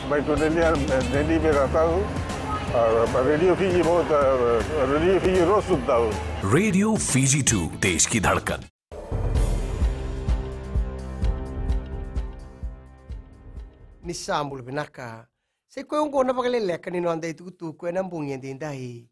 मैं तो दिल्ली में रहता हूँ और रेडियो फीजी रोज सुनता हूँ। रेडियो फीजी 2 देश की धड़कन। Nisambul binaka. Se ko yung na pagalele kanino anda itu tu ko na bungyan din dai.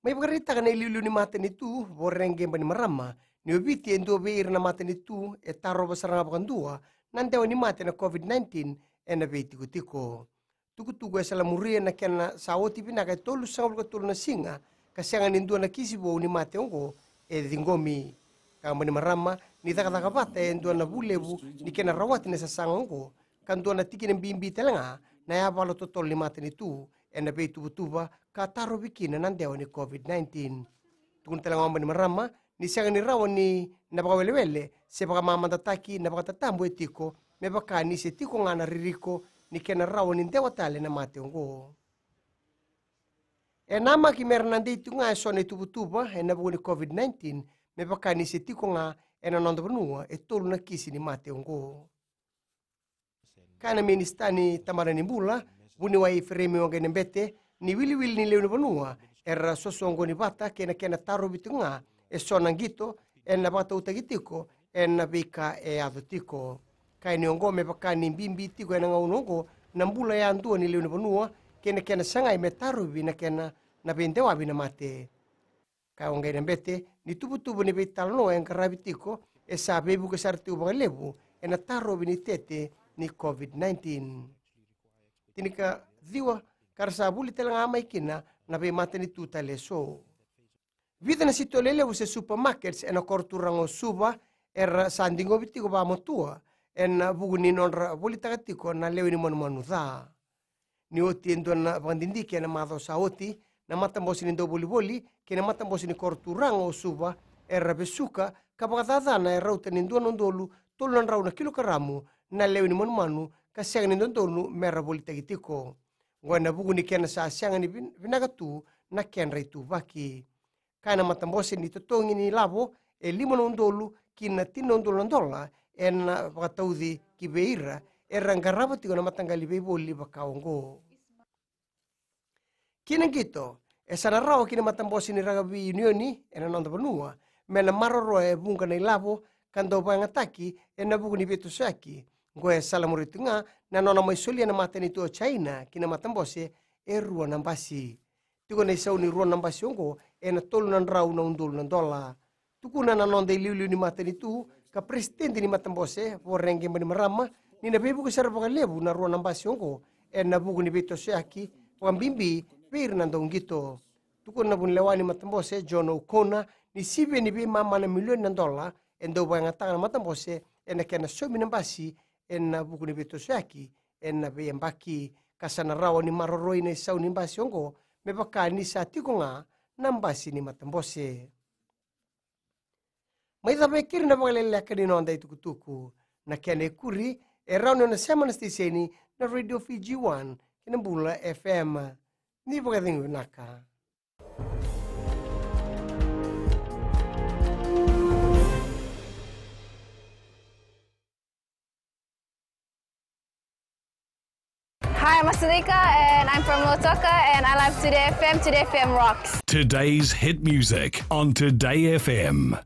May pagarita ka na ililu ni mata nitu, borrenge ba ni marama, ni obiti endo beir na mata nitu, e taro basara na pakandua, nandaw ni mata na COVID-19, e na be tiko-tiko. Tuku-tuku e salamuria na kaya na sawoti pinaka tolu sa tulog na singa, kasi ang nindu na kisibo ni mata yung e dingomi. Kama ni marama, ni taka-taka e endo na bulebu, ni kaya na rawati na sasangang ko, kanto na tiki ng bimbi talanga na yabalo totol ni mata nitu e na be tuba-tuba kataro bikin na nandewa ni COVID-19. Tukun talanga ni marama ni siya ni rawan ni napakawele-wele se baka mamandataki napakatatambo etiko me baka ni se tiko nga naririko ni kena rawan ni dewa tali na mate ko. E nama ki meron nandito nga so na tuba-tuba e nabuo ni COVID-19 me baka ni se tiko nga e nanondo panua e tolo na kisi ni mate ko. Kana minista ni tamara ni bula, buni wai frame wang kene bete, ni wili ni leo ni banua, era sosongo ni bata, kena taro bitunga, e sonang gito, e na bata utagitiko, e na bika e adotiko. Kai ni ongo me baka ni bimbi tiko e na ngaunongo, nambula ya andua ni leo ni banua, kena sangai me taro bi na kena na bentewa bi na mate. Kai wang kene bete, ni tubu ni betalo en karabitiko, e sa bebu ke sarti ubang lebu, e na taro bi ni tete, ni COVID-19. Tinika diwa karsabuli talang amay kina na be mata ni tuta leso. Vida na sito lele use supermarkets en korturang o suba sandingo bitiko ba motua en buguni nonra bolita katiko na lewi ni manuza. Ni oti endo na bandindiki na mato sa oti na matambosi ni boli kina matambosi ni korturang o suba besuka kapakatata na rauta ni ndolu tolon rauna kilo karamu na lewi ni manu kasi ang nindonu mera bolita gitiko. Wana bugu ni kena sa siang ni binagatu na kenra itu baki. Kana matambosi ni totongi ni labo e lima nondolu kina tinondolu nondola na pakataudi kibeira rangaraba tigo na matangali beboli bakaongo. Kina gito sana rawa kina matambosi ni ragabi unioni na nonda banua mena maroro bunga ni labo kando ba ngataki na bugu ni beto saki. Gue salamuritu nga na nona may sulia na mata nito China kina matambose rua nambasi. Tuko na isaw ni rua nambasi yongo na tolo ng raw na undol ng dola. Tuko na nonda iliuli ni mata nito ka presidente ni matambose porenge mani marama ni nabibu ko sarap lebu na rua nambasi yongo na bugo ni Beto Siaki pambimbi bir nandong gito. Tuko na bunlewa ni matambose John O'Connor ni sibe ni mama na milyon ng dola endo ba nga tanga matambose na kena somi nambasi na buku ni Beto Siaki na bembaki kasana rawa ni maroroi na isaw ni mbasi ongo me baka ni sa tiko nga nambasi ni matambose. May tabekir na pangalilaka ni nonda itukutuku na kene kuri raw na sema na stiseni na Radio Fiji 1 kinambula FM ni pagkating naka. Hi, I'm Asalika and I'm from Motoka and I love Today FM. Today FM rocks. Today's hit music on Today FM.